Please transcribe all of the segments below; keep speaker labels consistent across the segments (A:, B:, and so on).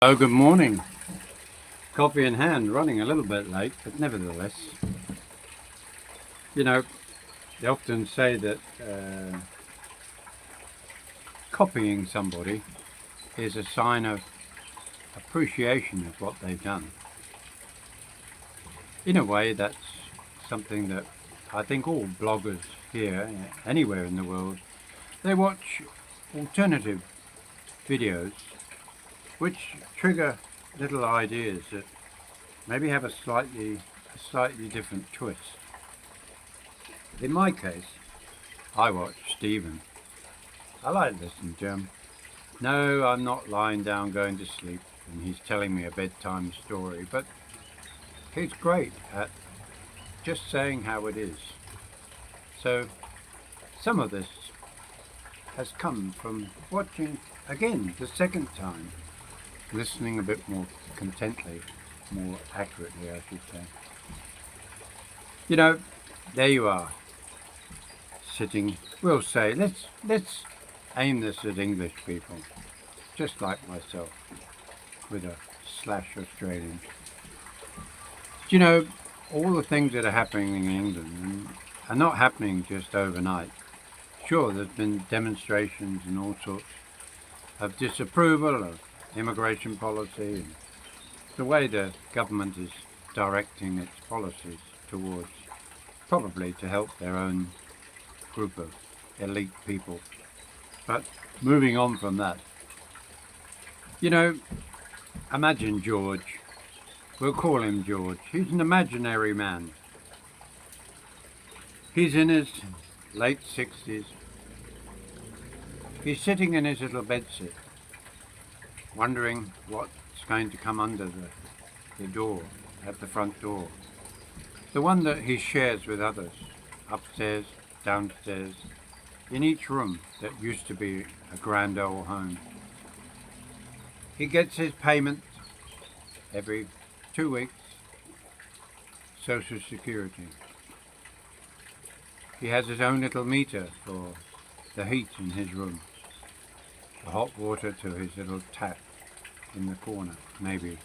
A: Oh, good morning. Coffee in hand, running a little bit late, but nevertheless, you know, they often say that copying somebody is a sign of appreciation of what they've done. In a way, that's something that I think all bloggers here, anywhere in the world, they watch alternative videos which trigger little ideas that maybe have a slightly different twist. In my case, I watch Stephen. I like listening to him. No, I'm not lying down going to sleep and he's telling me a bedtime story, but he's great at just saying how it is. So some of this has come from watching again the second time, listening a bit more contently, more accurately, I should say. You know, there you are, sitting. We'll say let's aim this at English people, just like myself, with a slash Australian. Do you know all the things that are happening in England and are not happening just overnight? Sure, there's been demonstrations and all sorts of disapproval of immigration policy and the way the government is directing its policies towards probably to help their own group of elite people. But moving on from that, you know, imagine George. We'll call him George. He's an imaginary man. He's in his late 60s. He's sitting in his little bedsit, wondering what's going to come under the door, at the front door. The one that he shares with others, upstairs, downstairs, in each room that used to be a grand old home. He gets his payment every 2 weeks, Social Security. He has his own little meter for the heat in his room, the hot water to his little tap in the corner, maybe.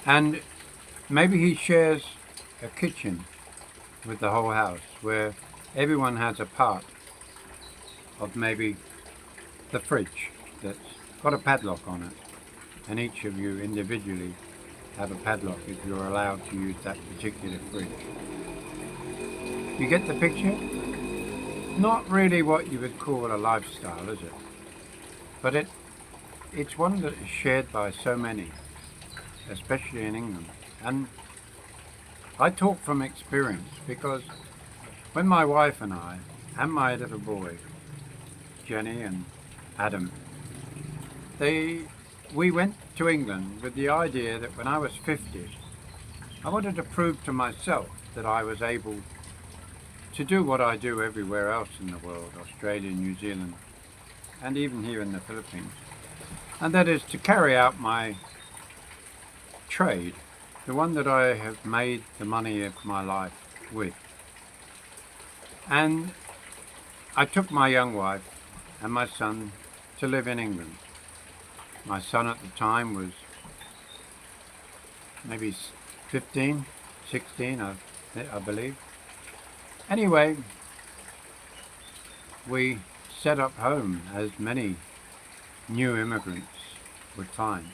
A: And maybe he shares a kitchen with the whole house where everyone has a part of maybe the fridge that's got a padlock on it, and each of you individually have a padlock if you're allowed to use that particular fridge. You get the picture? Not really what you would call a lifestyle, is it? But it's one that is shared by so many, especially in England. And I talk from experience because when my wife and I and my little boy, Jenny and Adam, we went to England with the idea that when I was 50, I wanted to prove to myself that I was able to do what I do everywhere else in the world, Australia, New Zealand, and even here in the Philippines. And that is to carry out my trade, the one that I have made the money of my life with. And I took my young wife and my son to live in England. My son at the time was maybe 15, 16, I believe. Anyway, we set up home as many new immigrants would find.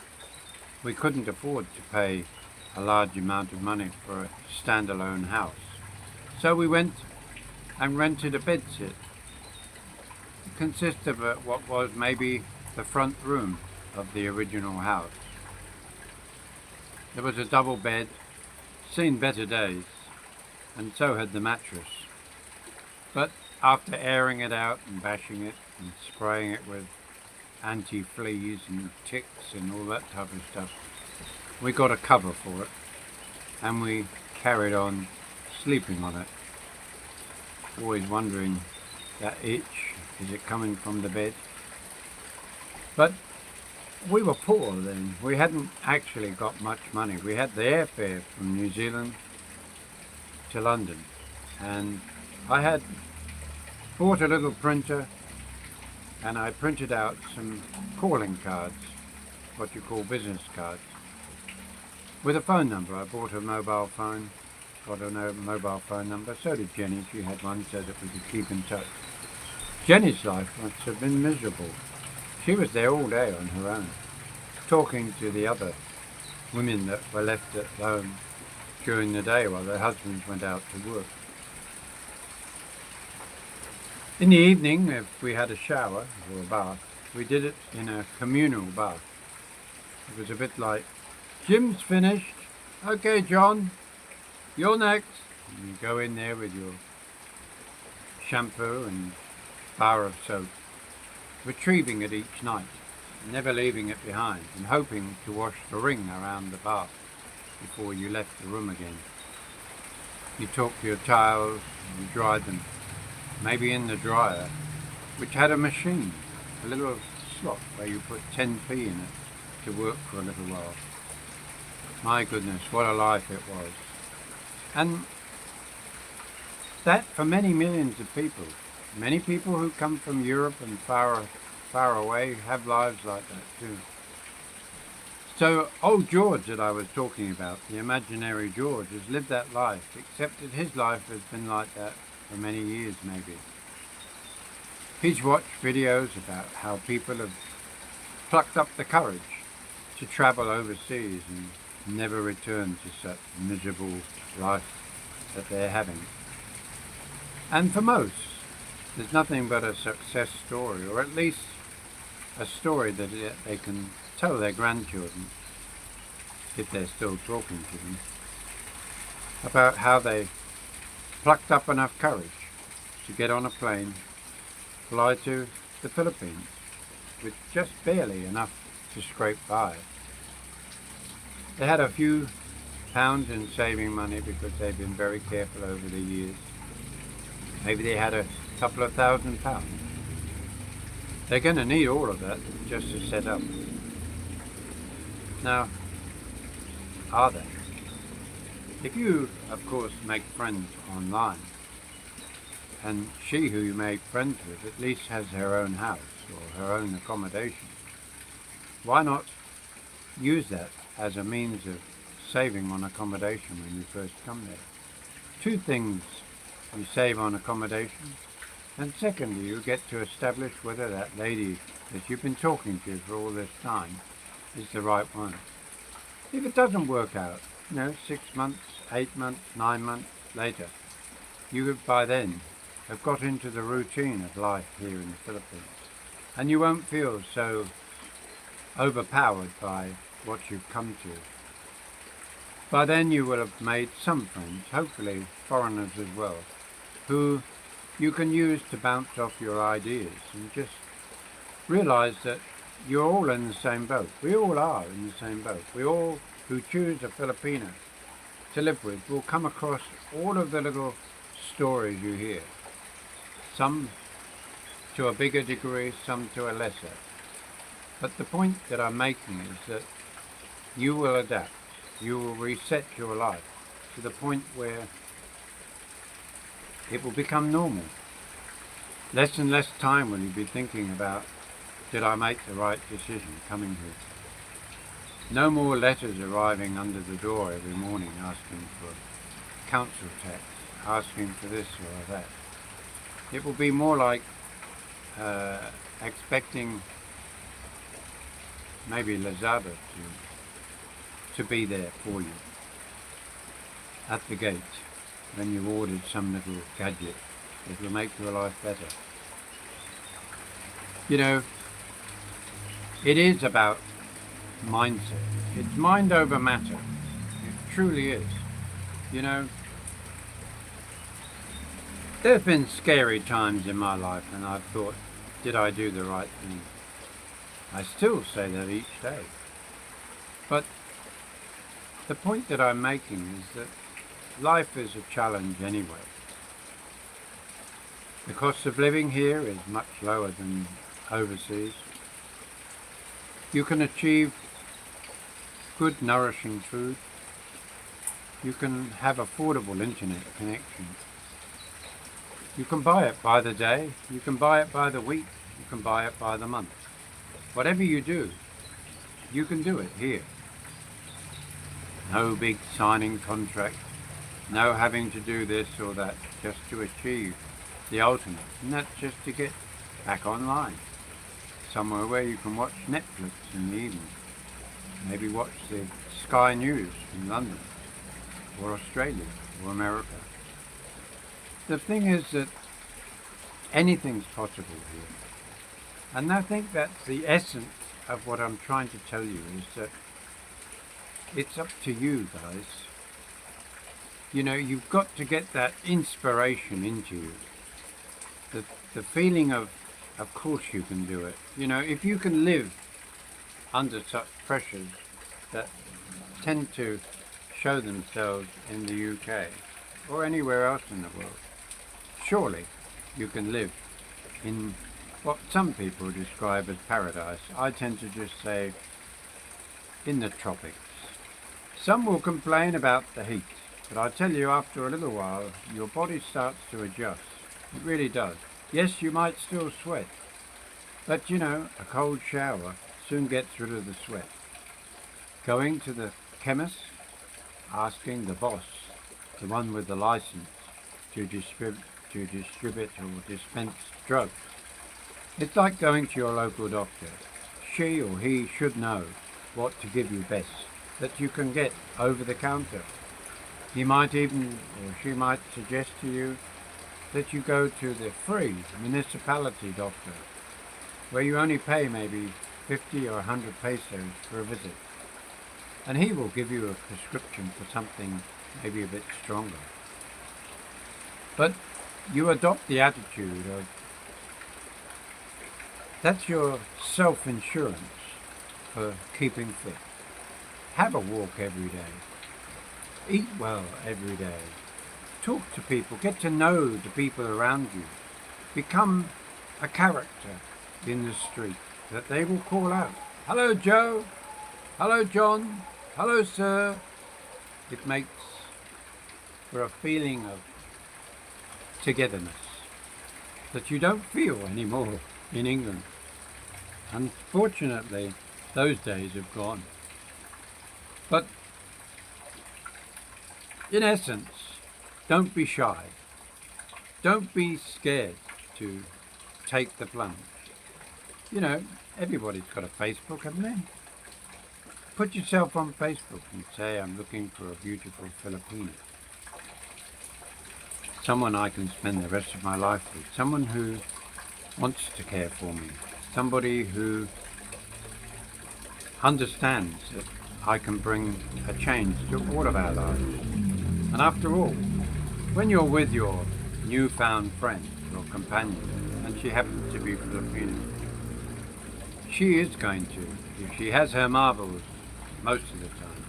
A: We couldn't afford to pay a large amount of money for a standalone house. So we went and rented a bedsit. It consists of what was maybe the front room of the original house. There was a double bed, seen better days, and so had the mattress. But after airing it out and bashing it and spraying it with anti-fleas and ticks and all that type of stuff, we got a cover for it and we carried on sleeping on it. Always wondering, that itch, is it coming from the bed? But we were poor then. We hadn't actually got much money. We had the airfare from New Zealand to London, and I had bought a little printer and I printed out some calling cards what you call business cards, with a phone number. I bought a mobile phone, got a mobile phone number. So did Jenny. She had one so that we could keep in touch. Jenny's life must have been miserable. She was there all day on her own, talking to the other women that were left at home during the day while their husbands went out to work. In the evening, if we had a shower or a bath, we did it in a communal bath. It was a bit like, Jim's finished. Okay, John, you're next. And you go in there with your shampoo and bar of soap, retrieving it each night, never leaving it behind, and hoping to wash the ring around the bath before you left the room again. You took your towels and dried them, maybe in the dryer, which had a machine, a little slot where you put 10p in it to work for a little while. My goodness, what a life it was. And that for many millions of people, many people who come from Europe and far away have lives like that too. So old George that I was talking about, the imaginary George, has lived that life, except that his life has been like that for many years maybe. He's watched videos about how people have plucked up the courage to travel overseas and never return to such miserable life that they're having. And for most, there's nothing but a success story, or at least a story that they can tell their grandchildren, if they're still talking to them, about how they plucked up enough courage to get on a plane, fly to the Philippines with just barely enough to scrape by. They had a few pounds in saving money because they've been very careful over the years. Maybe they had a couple of £1,000. They're going to need all of that just to set up. Now, are they? If you, of course, make friends online, and she who you make friends with at least has her own house or her own accommodation, why not use that as a means of saving on accommodation when you first come there? Two things: you save on accommodation, and secondly, you get to establish whether that lady that you've been talking to for all this time is the right one. If it doesn't work out, 6 months, 8 months, 9 months later, you would by then have got into the routine of life here in the Philippines, and you won't feel so overpowered by what you've come to. By then you will have made some friends, hopefully foreigners as well, who you can use to bounce off your ideas and just realize that you're all in the same boat. We all are in the same boat. We all who choose a Filipina to live with will come across all of the little stories you hear. Some to a bigger degree, some to a lesser. But the point that I'm making is that you will adapt. You will reset your life to the point where it will become normal. Less and less time will you be thinking about, did I make the right decision coming here? No more letters arriving under the door every morning asking for council tax, asking for this or that. It will be more like expecting maybe Lazada to be there for you at the gate when you ordered some little gadget that will make your life better. It is about mindset. It's mind over matter. It truly is. There have been scary times in my life and I've thought, did I do the right thing? I still say that each day. But the point that I'm making is that life is a challenge anyway. The cost of living here is much lower than overseas. You can achieve good, nourishing food. You can have affordable internet connection. You can buy it by the day. You can buy it by the week. You can buy it by the month. Whatever you do, you can do it here. No big signing contract, no having to do this or that just to achieve the ultimate, and that's just to get back online. Somewhere where you can watch Netflix in the evening, maybe watch the Sky News in London, or Australia, or America. The thing is that anything's possible here. And I think that's the essence of what I'm trying to tell you, is that it's up to you guys. You know, you've got to get that inspiration into you. The feeling of course you can do it. You know, if you can live under such pressures that tend to show themselves in the UK or anywhere else in the world, surely you can live in what some people describe as paradise. I tend to just say in the tropics. Some will complain about the heat, but I tell you, after a little while your body starts to adjust. It really does. Yes, you might still sweat, but you know, a cold shower soon gets rid of the sweat. Going to the chemist, asking the boss, the one with the license to distribute or dispense drugs. It's like going to your local doctor. She or he should know what to give you best, that you can get over the counter. He might even, or she might suggest to you that you go to the free municipality doctor, where you only pay maybe 50 or 100 pesos for a visit. And he will give you a prescription for something maybe a bit stronger. But you adopt the attitude of, that's your self-insurance for keeping fit. Have a walk every day. Eat well every day. Talk to people. Get to know the people around you. Become a character in the street that they will call out. Hello, Joe. Hello, John. Hello, sir. It makes for a feeling of togetherness that you don't feel anymore in England. Unfortunately, those days have gone. But in essence, don't be shy. Don't be scared to take the plunge. You know, everybody's got a Facebook, haven't they? Put yourself on Facebook and say, I'm looking for a beautiful Filipino. Someone I can spend the rest of my life with. Someone who wants to care for me. Somebody who understands that I can bring a change to all of our lives. And after all, when you're with your newfound friend or companion, and she happens to be Filipino, she is going to, if she has her marbles most of the time,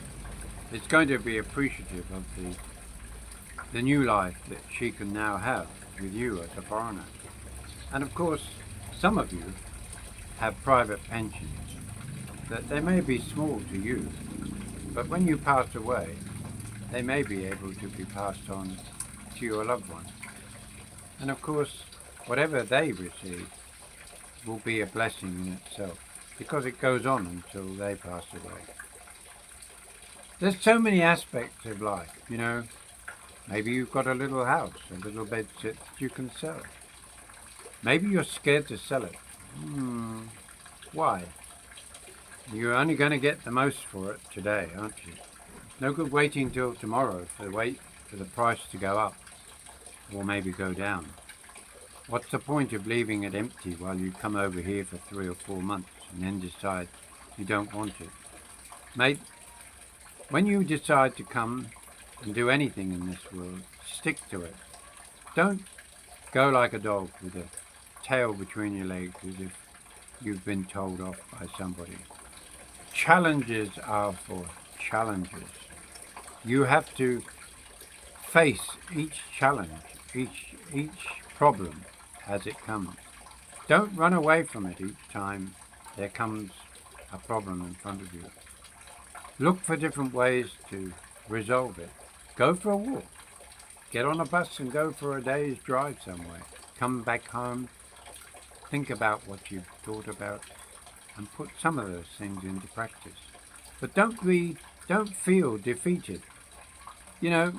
A: it's going to be appreciative of the new life that she can now have with you as a foreigner. And of course, some of you have private pensions that they may be small to you, but when you pass away, they may be able to be passed on to your loved ones. And of course, whatever they receive will be a blessing in itself, because it goes on until they pass away. There's so many aspects of life, you know. Maybe you've got a little house, a little bed sit that you can sell. Maybe you're scared to sell it. Why? You're only going to get the most for it today, aren't you? No good waiting till tomorrow for the price to go up, or maybe go down. What's the point of leaving it empty while you come over here for 3 or 4 months and then decide you don't want it? Mate, when you decide to come and do anything in this world, stick to it. Don't go like a dog with a tail between your legs as if you've been told off by somebody. Challenges are for challengers. You have to face each challenge, each problem as it comes. Don't run away from it each time there comes a problem in front of you. Look for different ways to resolve it. Go for a walk. Get on a bus and go for a day's drive somewhere. Come back home. Think about what you've thought about. and put some of those things into practice. But don't feel defeated. You know,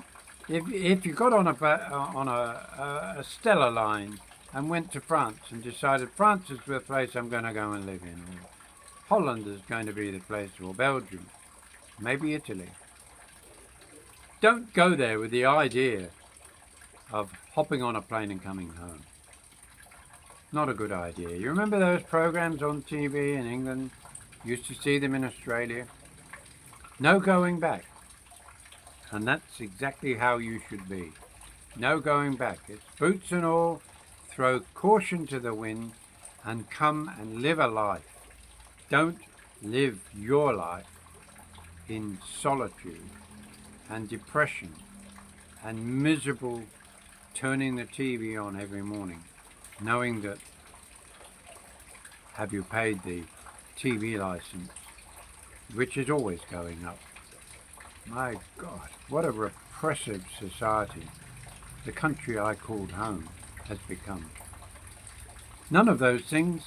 A: if you got on a Stella line and went to France and decided France is the place I'm going to go and live in, or Holland is going to be the place, or Belgium, maybe Italy. Don't go there with the idea of hopping on a plane and coming home. Not a good idea. You remember those programs on TV in England? Used to see them in Australia. No going back. And that's exactly how you should be. No going back. It's boots and all, throw caution to the wind and come and live a life. Don't live your life in solitude and depression and miserable turning the TV on every morning, knowing that have you paid the TV license, which is always going up. My God, what a repressive society the country I called home has become. None of those things,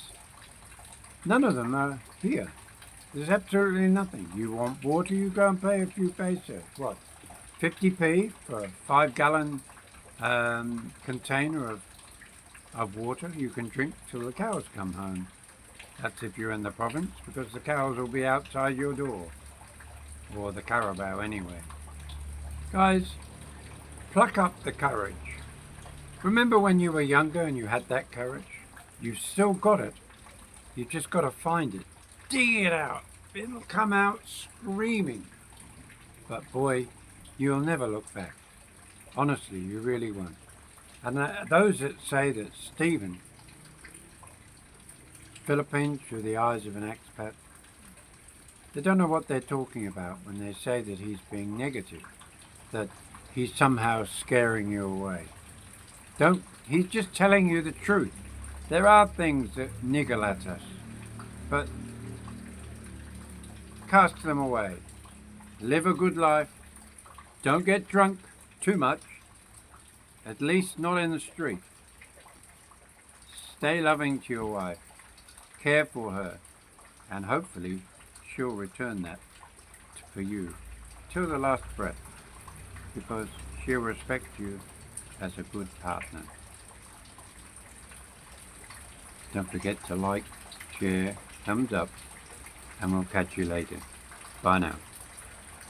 A: none of them are here. There's absolutely nothing. You want water, you go and pay a few pesos. What, 50p for a 5-gallon container of water you can drink till the cows come home. That's if you're in the province, because the cows will be outside your door. Or the carabao anyway. Guys, pluck up the courage. Remember when you were younger and you had that courage? You've still got it. You've just got to find it. Dig it out. It'll come out screaming. But boy, you'll never look back. Honestly, you really won't. And those that say that Stephen, Philippines through the eyes of an expat, they don't know what they're talking about when they say that he's being negative, that he's somehow scaring you away. He's just telling you the truth. There are things that niggle at us, but cast them away. Live a good life. Don't get drunk too much, at least not in the street. Stay loving to your wife. Care for her, and hopefully she'll return that for you till the last breath, because she'll respect you as a good partner. Don't forget to like, share, thumbs up, and we'll catch you later. Bye now.